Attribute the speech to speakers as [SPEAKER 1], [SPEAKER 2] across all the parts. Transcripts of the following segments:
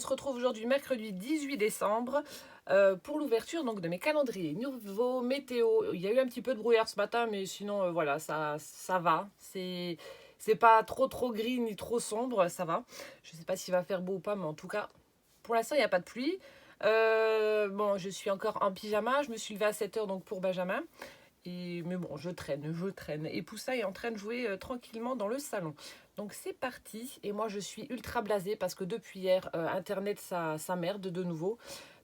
[SPEAKER 1] se retrouve aujourd'hui mercredi 18 décembre pour l'ouverture donc de mes calendriers. Nouveau météo, il y a eu un petit peu de brouillard ce matin, mais sinon voilà, ça va. C'est pas trop gris ni trop sombre, ça va. Je sais pas s'il va faire beau ou pas, mais en tout cas, pour l'instant, il n'y a pas de pluie. Bon, je suis encore en pyjama, je me suis levée à 7 h donc pour Benjamin. Mais bon, je traîne. Et Poussa est en train de jouer tranquillement dans le salon. Donc c'est parti. Et moi, je suis ultra blasée parce que depuis hier, Internet, ça merde de nouveau.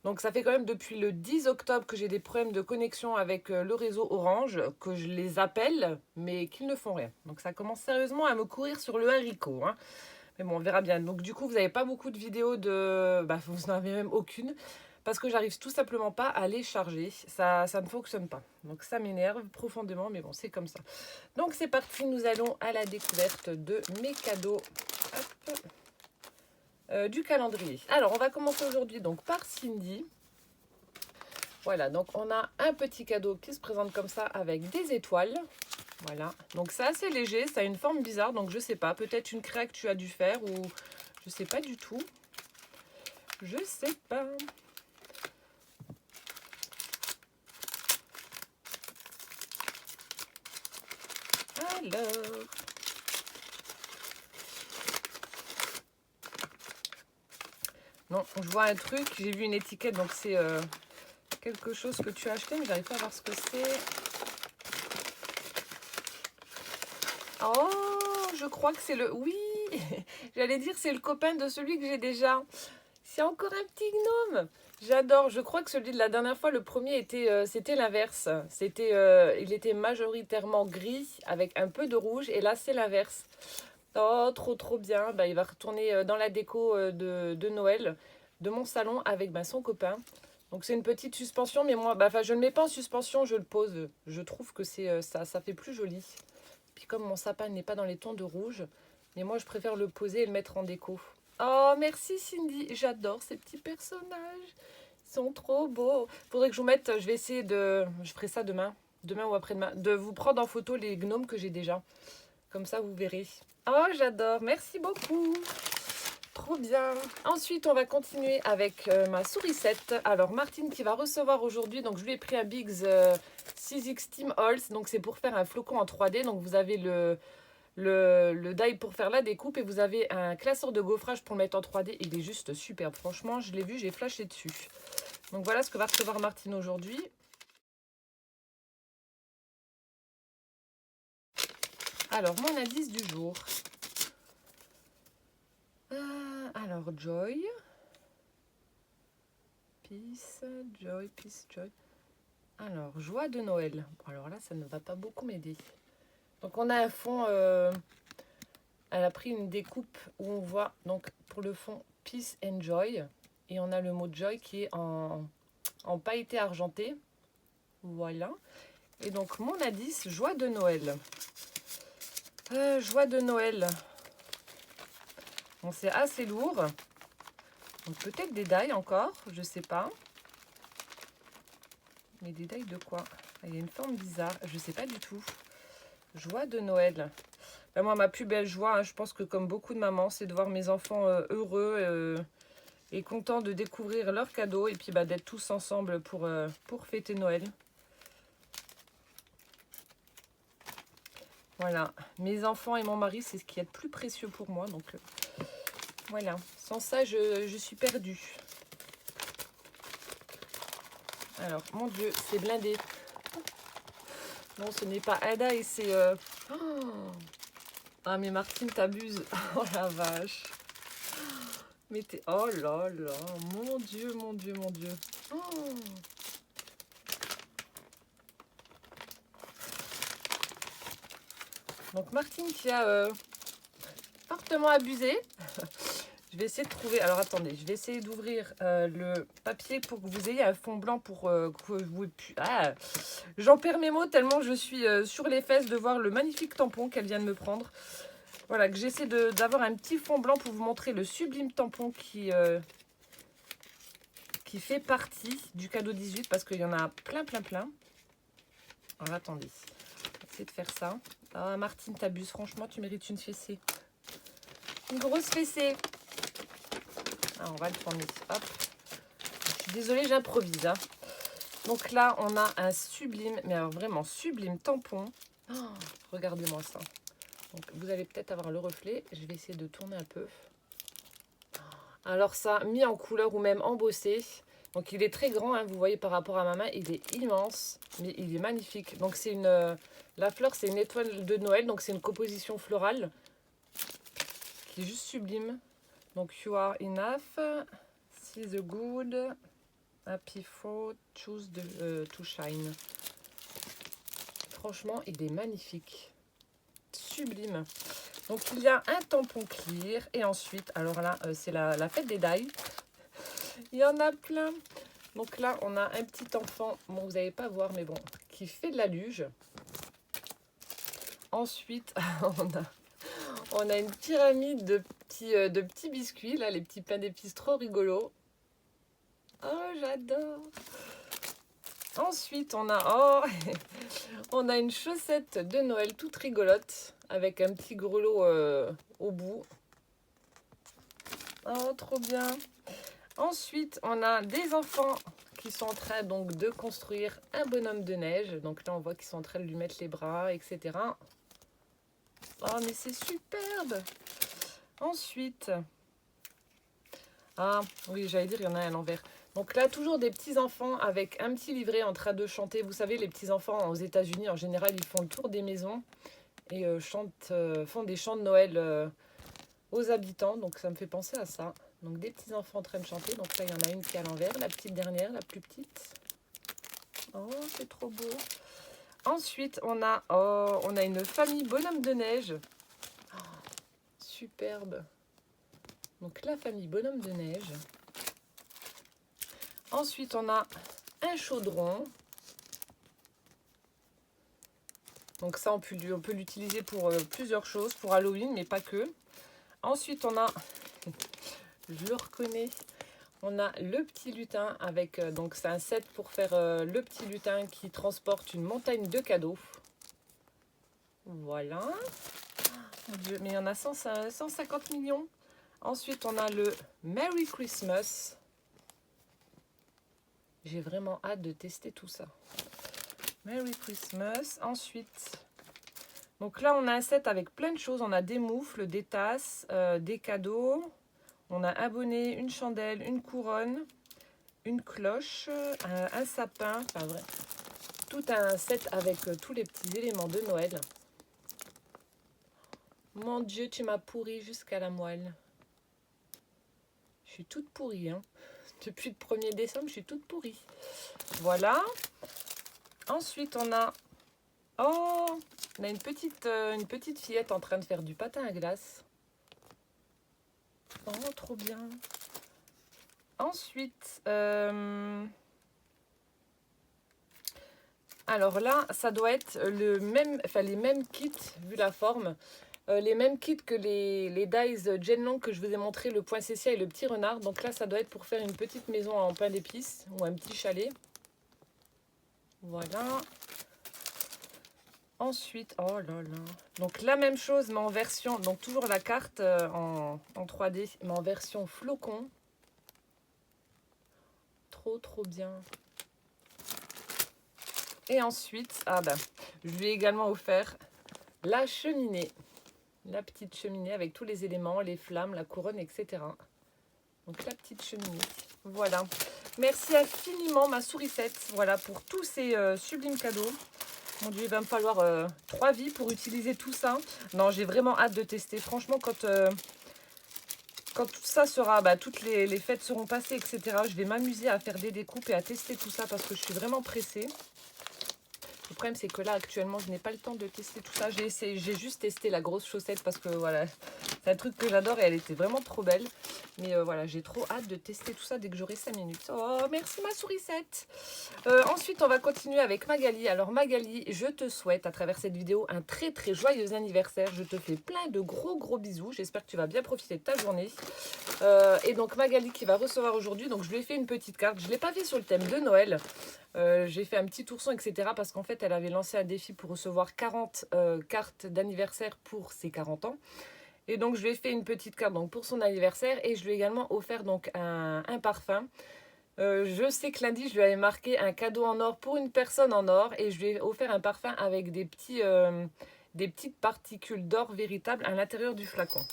[SPEAKER 1] Donc ça fait quand même depuis le 10 octobre que j'ai des problèmes de connexion avec le réseau Orange, que je les appelle, mais qu'ils ne font rien. Donc ça commence sérieusement à me courir sur le haricot, hein. Mais bon, on verra bien. Donc du coup, vous n'avez pas beaucoup de vidéos de... Bah, vous n'en avez même aucune. Parce que j'arrive tout simplement pas à les charger. Ça ne fonctionne pas. Donc ça m'énerve profondément, mais bon, c'est comme ça. Donc c'est parti, nous allons à la découverte de mes cadeaux. Hop. Du calendrier. Alors, on va commencer aujourd'hui donc par Cindy. Voilà, donc on a un petit cadeau qui se présente comme ça avec des étoiles. Voilà, donc c'est assez léger, ça a une forme bizarre, donc je sais pas, peut-être une créa que tu as dû faire ou je sais pas du tout. Je sais pas. Alors, non, je vois un truc, j'ai vu une étiquette, donc c'est quelque chose que tu as acheté, mais j'arrive pas à voir ce que c'est. Oh, je crois que c'est le... Oui, j'allais dire c'est le copain de celui que j'ai déjà. C'est encore un petit gnome. J'adore. Je crois que celui de la dernière fois, le premier c'était l'inverse. Il était majoritairement gris avec un peu de rouge. Et là, c'est l'inverse. Oh, trop bien. Bah, il va retourner dans la déco de Noël de mon salon avec son copain. Donc c'est une petite suspension, mais moi, je ne le mets pas en suspension, je le pose. Je trouve que ça fait plus joli. Puis comme mon sapin n'est pas dans les tons de rouge, mais moi je préfère le poser et le mettre en déco. Oh, merci Cindy, j'adore ces petits personnages. Ils sont trop beaux. Faudrait que je vous mette, je vais essayer je ferai ça demain ou après-demain, de vous prendre en photo les gnomes que j'ai déjà. Comme ça, vous verrez. Oh, j'adore, merci beaucoup. Trop bien. Ensuite, on va continuer avec ma sourisette. Alors, Martine qui va recevoir aujourd'hui, donc je lui ai pris un Biggs 6X Team Halls. Donc, c'est pour faire un flocon en 3D. Donc, vous avez le die pour faire la découpe et vous avez un classeur de gaufrage pour le mettre en 3D. Il est juste superbe. Franchement, je l'ai vu, j'ai flashé dessus. Donc, voilà ce que va recevoir Martine aujourd'hui. Alors, mon indice du jour. Alors, Joy. Peace, Joy. Alors, joie de Noël. Bon, alors là, ça ne va pas beaucoup m'aider. Donc, on a un fond... elle a pris une découpe où on voit, donc, pour le fond, Peace and Joy. Et on a le mot Joy qui est en pailleté argenté. Voilà. Et donc, mon indice, joie de Noël. Joie de Noël. Bon, c'est assez lourd. Donc, peut-être des die encore, je sais pas. Mais des die de quoi? Il y a une forme bizarre, je sais pas du tout. Joie de Noël. Ben moi, ma plus belle joie, hein, je pense que comme beaucoup de mamans, c'est de voir mes enfants heureux et contents de découvrir leurs cadeaux. Et puis d'être tous ensemble pour fêter Noël. Voilà, mes enfants et mon mari, c'est ce qui est le plus précieux pour moi. Donc voilà, sans ça, je suis perdue. Alors, mon Dieu, c'est blindé. Non, ce n'est pas Ada et c'est... Ah, mais Martine, t'abuses. Oh la vache. Mais t'es... Oh là là. Mon Dieu. Oh. Donc, Martine qui a fortement abusé. Je vais essayer de trouver... Alors, attendez. Je vais essayer d'ouvrir le papier pour que vous ayez un fond blanc pour que vous... Ah, j'en perds mes mots tellement je suis sur les fesses de voir le magnifique tampon qu'elle vient de me prendre. Voilà, que j'essaie d'avoir un petit fond blanc pour vous montrer le sublime tampon qui fait partie du cadeau 18 parce qu'il y en a plein. Alors, attendez. On va essayer de faire ça. Ah, Martine, t'abuses. Franchement, tu mérites une fessée. Une grosse fessée. Ah, on va le tourner. Hop. Je suis désolée, j'improvise. Hein. Donc là, on a un sublime, mais alors vraiment sublime tampon. Oh, regardez-moi ça. Donc vous allez peut-être avoir le reflet. Je vais essayer de tourner un peu. Alors ça, mis en couleur ou même embossé. Donc il est très grand, hein, vous voyez par rapport à ma main, il est immense, mais il est magnifique. Donc c'est une, la fleur c'est une étoile de Noël, donc c'est une composition florale qui est juste sublime. Donc you are enough, see the good, happy for, choose to shine. Franchement, il est magnifique, sublime. Donc il y a un tampon clear et ensuite, alors là c'est la fête des die. Il y en a plein. Donc là, on a un petit enfant, bon, vous n'allez pas voir, mais bon, qui fait de la luge. Ensuite, on a une pyramide de petits biscuits, là, les petits pains d'épices trop rigolos. Oh, j'adore. Ensuite, on a une chaussette de Noël toute rigolote, avec un petit grelot au bout. Oh, trop bien. Ensuite, on a des enfants qui sont en train donc de construire un bonhomme de neige. Donc là, on voit qu'ils sont en train de lui mettre les bras, etc. Oh, mais c'est superbe! Ensuite, ah oui, j'allais dire, il y en a un à l'envers. Donc là, toujours des petits enfants avec un petit livret en train de chanter. Vous savez, les petits enfants aux États-Unis, en général, ils font le tour des maisons et font des chants de Noël aux habitants. Donc ça me fait penser à ça. Donc des petits enfants en train de chanter. Donc là, il y en a une qui est à l'envers, la petite dernière, la plus petite. Oh, c'est trop beau. Ensuite, on a une famille bonhomme de neige. Oh, superbe. Donc la famille bonhomme de neige. Ensuite, on a un chaudron. Donc ça, on peut l'utiliser pour plusieurs choses, pour Halloween, mais pas que. Ensuite, on a, je le reconnais, on a le petit lutin avec, donc c'est un set pour faire le petit lutin qui transporte une montagne de cadeaux. Voilà. Mon Dieu, mais il y en a 150 millions. Ensuite, on a le Merry Christmas. J'ai vraiment hâte de tester tout ça. Merry Christmas. Ensuite, donc là, on a un set avec plein de choses. On a des moufles, des tasses, des cadeaux. On a un bonnet, une chandelle, une couronne, une cloche, un sapin. Enfin, vrai. Tout un set avec tous les petits éléments de Noël. Mon Dieu, tu m'as pourri jusqu'à la moelle. Je suis toute pourrie, hein. Depuis le 1er décembre, je suis toute pourrie. Voilà. Ensuite, on a une petite fillette en train de faire du patin à glace. Oh, trop bien. Ensuite, alors là, ça doit être le même, enfin les mêmes kits, vu la forme. Les mêmes kits que les dies Genlong que je vous ai montré, le poinsettia et le petit renard. Donc là, ça doit être pour faire une petite maison en pain d'épices ou un petit chalet. Voilà. Ensuite, oh là là. Donc la même chose, mais en version, donc toujours la carte en 3D, mais en version flocon. Trop bien. Et ensuite, je lui ai également offert la cheminée. La petite cheminée avec tous les éléments, les flammes, la couronne, etc. Donc la petite cheminée. Voilà. Merci infiniment ma sourisette. Voilà pour tous ces sublimes cadeaux. Mon Dieu, il va me falloir 3 vies pour utiliser tout ça. Non, j'ai vraiment hâte de tester. Franchement, quand tout ça sera, toutes les fêtes seront passées, etc., je vais m'amuser à faire des découpes et à tester tout ça parce que je suis vraiment pressée. Le problème, c'est que là, actuellement, je n'ai pas le temps de tester tout ça. J'ai juste testé la grosse chaussette parce que, voilà, c'est un truc que j'adore et elle était vraiment trop belle. Mais voilà, j'ai trop hâte de tester tout ça dès que j'aurai 5 minutes. Oh, merci ma sourisette. Ensuite, on va continuer avec Magali. Alors, Magali, je te souhaite, à travers cette vidéo, un très joyeux anniversaire. Je te fais plein de gros bisous. J'espère que tu vas bien profiter de ta journée. Et donc, Magali qui va recevoir aujourd'hui. Donc, je lui ai fait une petite carte. Je ne l'ai pas fait sur le thème de Noël. J'ai fait un petit ourson, etc. Parce qu'en fait, elle avait lancé un défi pour recevoir 40 cartes d'anniversaire pour ses 40 ans. Et donc, je lui ai fait une petite carte donc, pour son anniversaire et je lui ai également offert donc, un parfum. Je sais que lundi, je lui avais marqué un cadeau en or pour une personne en or et je lui ai offert un parfum avec des petites particules d'or véritable à l'intérieur du flacon.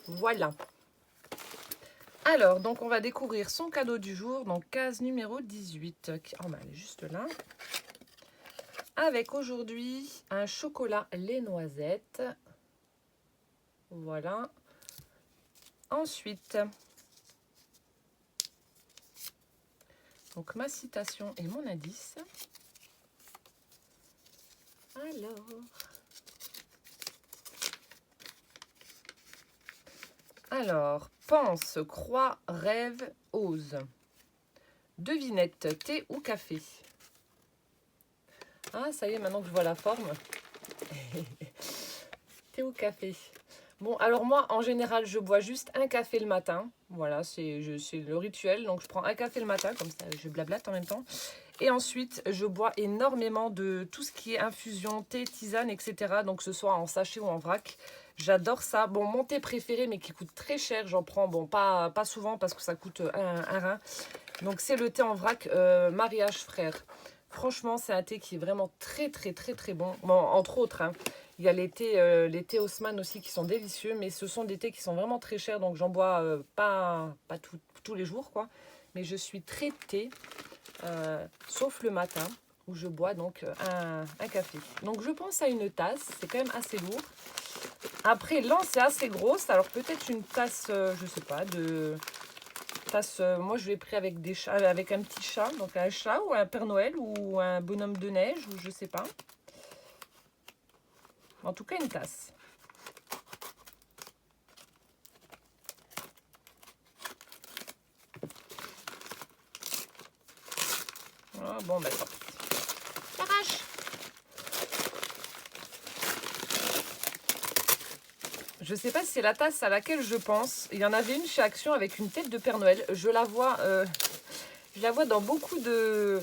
[SPEAKER 1] Voilà. Alors, donc on va découvrir son cadeau du jour, donc case numéro 18. Oh, bah, elle est juste là. Avec aujourd'hui un chocolat lait noisette. Voilà. Ensuite, donc ma citation et mon indice. Alors, pense, crois, rêve, ose. Devinette, thé ou café? Ah, ça y est, maintenant que je vois la forme. Thé ou café? Bon, alors moi, en général, je bois juste un café le matin. Voilà, c'est le rituel. Donc, je prends un café le matin, comme ça, je blablate en même temps. Et ensuite, je bois énormément de tout ce qui est infusion, thé, tisane, etc. Donc, que ce soit en sachet ou en vrac. J'adore ça. Bon, mon thé préféré, mais qui coûte très cher, j'en prends, bon, pas souvent parce que ça coûte un rein. Donc, c'est le thé en vrac Mariage Frère. Franchement, c'est un thé qui est vraiment très, très, très, très bon. Bon, entre autres, hein. Il y a les thés Haussmann aussi qui sont délicieux, mais ce sont des thés qui sont vraiment très chers, donc j'en bois pas tous les jours, quoi. Mais je suis très thé, sauf le matin, où je bois donc un café. Donc je pense à une tasse, c'est quand même assez lourd. Après, l'anse c'est assez grosse, alors peut-être une tasse, je sais pas, tasse, moi je l'ai pris avec des chats, avec un petit chat, donc un chat ou un Père Noël ou un bonhomme de neige, ou je sais pas. En tout cas, une tasse. Ah, bon, bah, tant pis. T'arraches. Je sais pas si c'est la tasse à laquelle je pense. Il y en avait une chez Action avec une tête de Père Noël. Je la vois dans beaucoup de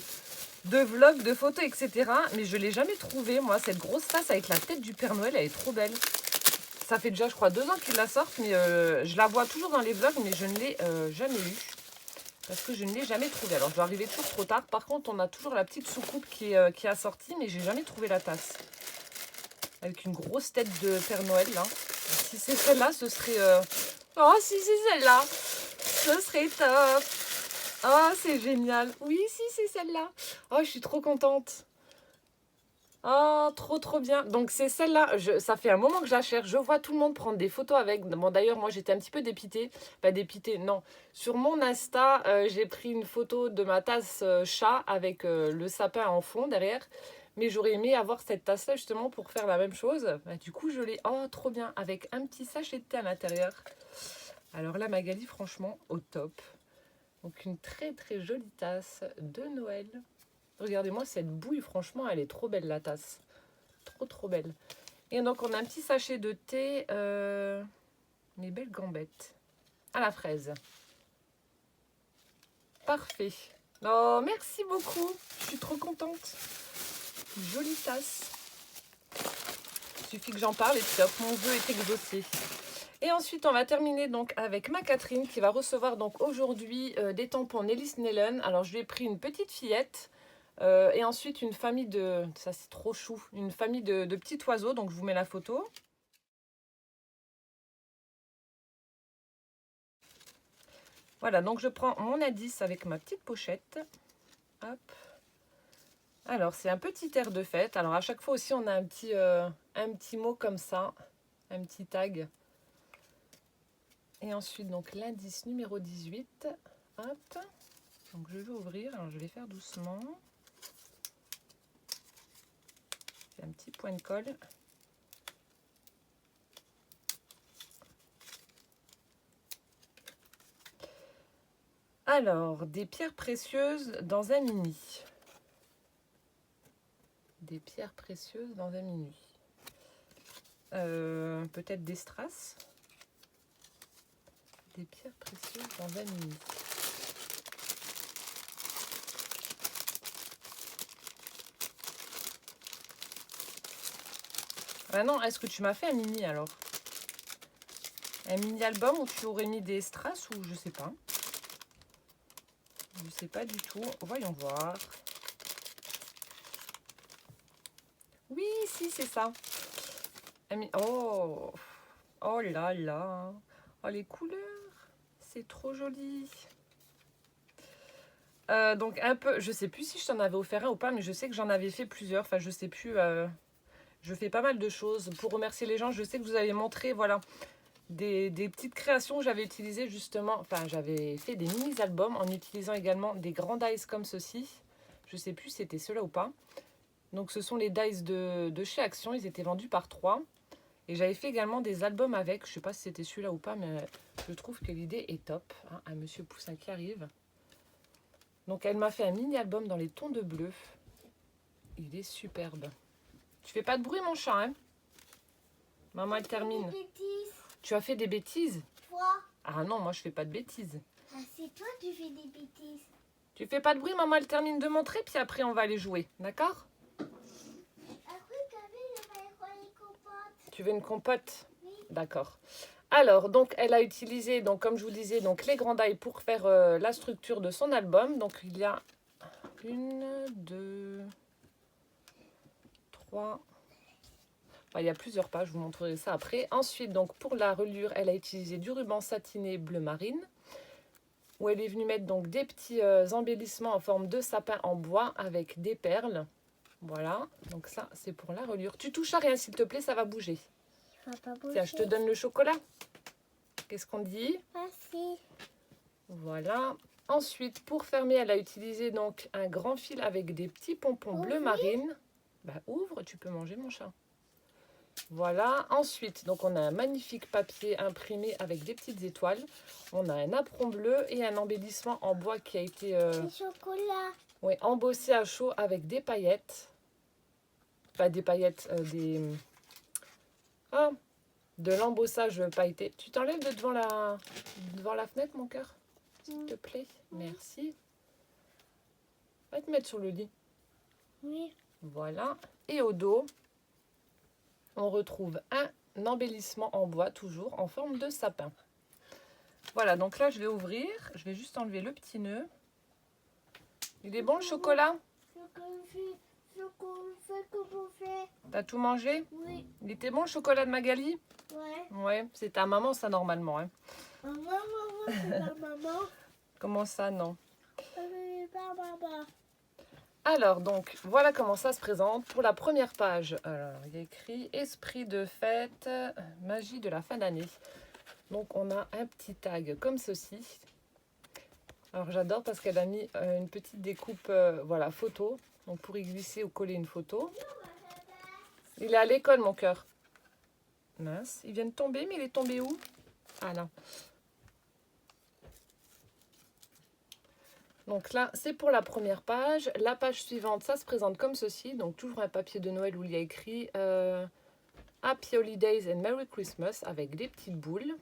[SPEAKER 1] vlogs, de photos, etc. Mais je ne l'ai jamais trouvée, moi. Cette grosse tasse avec la tête du Père Noël, elle est trop belle. Ça fait déjà, je crois, 2 ans qu'ils la sortent. Mais je la vois toujours dans les vlogs, mais je ne l'ai jamais eue. Parce que je ne l'ai jamais trouvée. Alors, je dois arriver toujours trop tard. Par contre, on a toujours la petite soucoupe qui est assortie, mais j'ai jamais trouvé la tasse. Avec une grosse tête de Père Noël, là. Si c'est celle-là, ce serait... Oh, si c'est celle-là, ce serait top. Oh, c'est génial. Oui, si c'est celle-là. Oh, je suis trop contente. Oh, trop trop bien. Donc c'est celle-là, ça fait un moment que je la cherche. Je vois tout le monde prendre des photos avec. Bon d'ailleurs, moi j'étais un petit peu dépitée. Pas dépitée, non. Sur mon Insta, j'ai pris une photo de ma tasse chat avec le sapin en fond derrière. Mais j'aurais aimé avoir cette tasse-là justement pour faire la même chose. Bah, du coup, je l'ai. Oh, trop bien. Avec un petit sachet de thé à l'intérieur. Alors là, Magali, franchement, au top. Donc une très très jolie tasse de Noël. Regardez-moi cette bouille, franchement, elle est trop belle la tasse. Trop trop belle. Et donc on a un petit sachet de thé, mes belles gambettes, à la fraise. Parfait. Oh, merci beaucoup. Je suis trop contente. Une jolie tasse. Il suffit que j'en parle et puis hop, mon vœu est exaucé. Et ensuite, on va terminer donc avec ma Catherine qui va recevoir donc aujourd'hui des tampons Nelly Snellen. Alors, je lui ai pris une petite fillette et ensuite une famille de... Ça, c'est trop chou. Une famille de petits oiseaux. Donc, je vous mets la photo. Voilà, donc je prends mon indice avec ma petite pochette. Hop. Alors, c'est un petit air de fête. Alors, à chaque fois aussi, on a un petit mot comme ça. Un petit tag. Et ensuite, donc, l'indice numéro 18. Hop. Donc, je vais ouvrir. Alors, je vais faire doucement. C'est un petit point de colle. Alors, des pierres précieuses dans un mini. Des pierres précieuses dans un mini. Peut-être des strass. Des pierres précieuses dans un mini. Ah non, est-ce que tu m'as fait un mini alors? Un mini-album où tu aurais mis des strass ou je sais pas. Je sais pas du tout. Voyons voir. Oui, si, c'est ça. Oh, oh là là. Oh, les couleurs. C'est trop joli. Donc un peu, je sais plus si je t'en avais offert un ou pas, mais je sais que j'en avais fait plusieurs. Enfin, je sais plus. Je fais pas mal de choses pour remercier les gens. Je sais que vous avez montré, voilà, des petites créations que j'avais utilisées justement. Enfin, j'avais fait des mini-albums en utilisant également des grands dies comme ceci. Je sais plus si c'était ceux-là ou pas. Donc ce sont les dies de chez Action. Ils étaient vendus par 3. Et j'avais fait également des albums avec. Je sais pas si c'était celui-là ou pas, mais je trouve que l'idée est top. Hein, un monsieur Poussin qui arrive. Donc elle m'a fait un mini-album dans les tons de bleu. Il est superbe. Tu fais pas de bruit mon chat, hein? Maman elle termine. Tu as fait des bêtises?
[SPEAKER 2] Toi.
[SPEAKER 1] Ah non, moi je fais pas de bêtises.
[SPEAKER 2] Ah, c'est toi qui fais des bêtises.
[SPEAKER 1] Tu fais pas de bruit, maman elle termine de montrer, puis après on va aller jouer, d'accord?
[SPEAKER 2] Après, Camille, elle va les compotes.
[SPEAKER 1] Tu veux une compote?
[SPEAKER 2] Oui.
[SPEAKER 1] D'accord. Alors, donc elle a utilisé, donc comme je vous disais, donc les grands die pour faire la structure de son album. Donc il y a 1, 2, 3. Enfin, il y a plusieurs pages, je vous montrerai ça après. Ensuite, donc pour la reliure, elle a utilisé du ruban satiné bleu marine, où elle est venue mettre donc des petits embellissements en forme de sapin en bois avec des perles. Voilà, donc ça c'est pour la reliure. Tu touches à rien s'il te plaît, ça va bouger.
[SPEAKER 2] Il va pas bouger.
[SPEAKER 1] Tiens, je te donne le chocolat. Qu'est-ce qu'on dit?
[SPEAKER 2] Merci.
[SPEAKER 1] Voilà. Ensuite, pour fermer, elle a utilisé donc un grand fil avec des petits pompons bleu marine. Bah ouvre, tu peux manger mon chat. Voilà. Ensuite, donc on a un magnifique papier imprimé avec des petites étoiles. On a un apron bleu et un embellissement en bois qui a été
[SPEAKER 2] Du chocolat.
[SPEAKER 1] ouais, embossé à chaud avec des paillettes. Pas des paillettes, Ah, de l'embossage pailleté. Tu t'enlèves de devant la fenêtre, mon cœur, s'il te plaît. Merci. Va te mettre sur le lit.
[SPEAKER 2] Oui.
[SPEAKER 1] Voilà. Et au dos, on retrouve un embellissement en bois, toujours en forme de sapin. Voilà, donc là, je vais ouvrir. Je vais juste enlever le petit nœud. Il est bon, le chocolat? T'as tout mangé?
[SPEAKER 2] Oui.
[SPEAKER 1] Il était bon, le chocolat de Magali?
[SPEAKER 2] Ouais.
[SPEAKER 1] Ouais, c'est ta maman, ça, normalement. Hein.
[SPEAKER 2] Maman, c'est pas maman.
[SPEAKER 1] Comment ça, non?
[SPEAKER 2] C'est pas maman.
[SPEAKER 1] Alors, donc, voilà comment ça se présente. Pour la première page, alors, il y a écrit « Esprit de fête, magie de la fin d'année ». Donc, on a un petit tag comme ceci. Alors, j'adore parce qu'elle a mis une petite découpe, voilà, photo. Donc, pour y glisser ou coller une photo. Il est à l'école, mon cœur. Mince, il vient de tomber, mais il est tombé où? Ah là. Donc là, c'est pour la première page. La page suivante, ça se présente comme ceci. Donc toujours un papier de Noël où il y a écrit Happy Holidays and Merry Christmas avec des petites boules.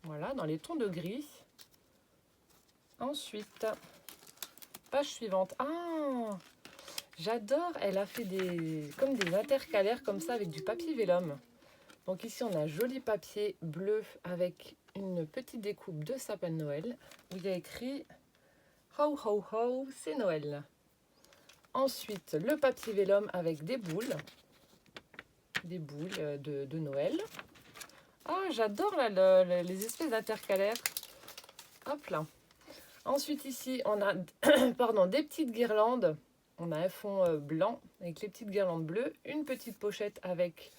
[SPEAKER 1] Voilà, dans les tons de gris. Ensuite, page suivante. Ah, j'adore. Elle a fait comme des intercalaires comme ça avec du papier vélum. Donc ici, on a un joli papier bleu avec une petite découpe de sapin de Noël où il y a écrit Ho ho ho, c'est Noël. Ensuite, le papier vélum avec des boules de Noël. Ah, j'adore là, les espèces d'intercalaires. Hop là. Ensuite, ici, on a pardon, des petites guirlandes. On a un fond blanc avec les petites guirlandes bleues. Une petite pochette avec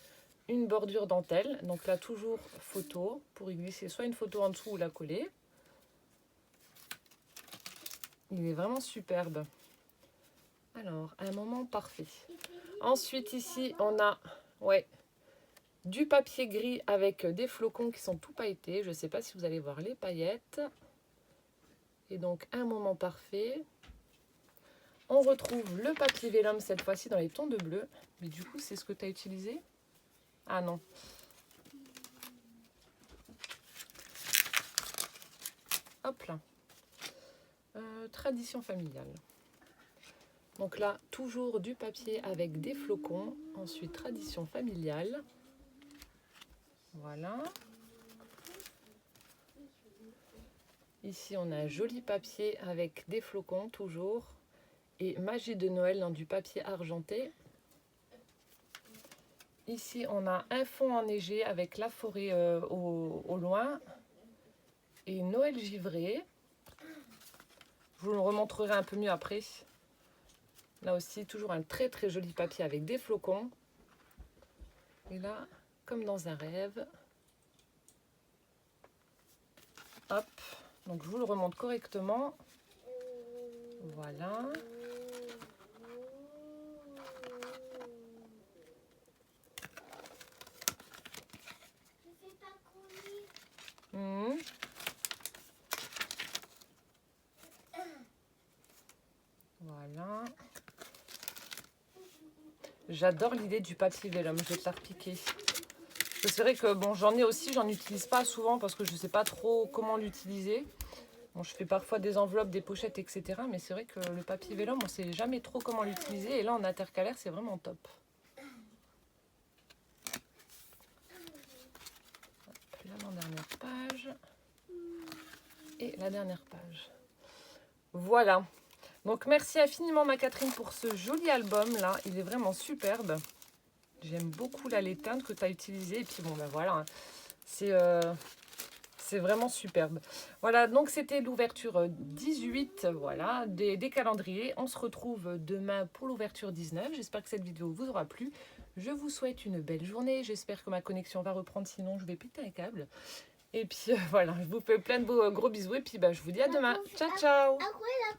[SPEAKER 1] une bordure dentelle. Donc là, toujours photo pour y glisser soit une photo en dessous ou la coller. Il est vraiment superbe. Alors, un moment parfait. Ensuite, ici, on a du papier gris avec des flocons qui sont tout pailletés. Je ne sais pas si vous allez voir les paillettes. Et donc, un moment parfait. On retrouve le papier vélum, cette fois-ci, dans les tons de bleu. Mais du coup, c'est ce que tu as utilisé? Ah non. Hop là. Tradition familiale. Donc là, toujours du papier avec des flocons. Ensuite, tradition familiale. Voilà. Ici, on a un joli papier avec des flocons toujours. Et Magie de Noël dans du papier argenté. Ici, on a un fond enneigé avec la forêt au loin. Et Noël givré. Je vous le remontrerai un peu mieux après. Là aussi, toujours un très très joli papier avec des flocons. Et là, comme dans un rêve. Hop. Donc, je vous le remonte correctement. Voilà.
[SPEAKER 2] Je fais pas courir.
[SPEAKER 1] Mhm. Voilà. J'adore l'idée du papier vélum, je vais te la repiquer. C'est vrai que bon, j'en ai aussi, j'en utilise pas souvent parce que je sais pas trop comment l'utiliser. Bon, je fais parfois des enveloppes, des pochettes, etc. Mais c'est vrai que le papier vélum, on sait jamais trop comment l'utiliser. Et là, en intercalaire, c'est vraiment top. Hop, l'avant-dernière page. Et la dernière page. Voilà. Donc, merci infiniment, ma Catherine, pour ce joli album-là. Il est vraiment superbe. J'aime beaucoup là, les teintes que tu as utilisées. Et puis, bon, ben voilà. C'est vraiment superbe. Voilà, donc c'était l'ouverture 18 voilà, des calendriers. On se retrouve demain pour l'ouverture 19. J'espère que cette vidéo vous aura plu. Je vous souhaite une belle journée. J'espère que ma connexion va reprendre, sinon je vais péter un câble. Et puis voilà, je vous fais plein de beaux gros bisous. Et puis je vous dis à demain. Ciao, ciao!
[SPEAKER 2] Après,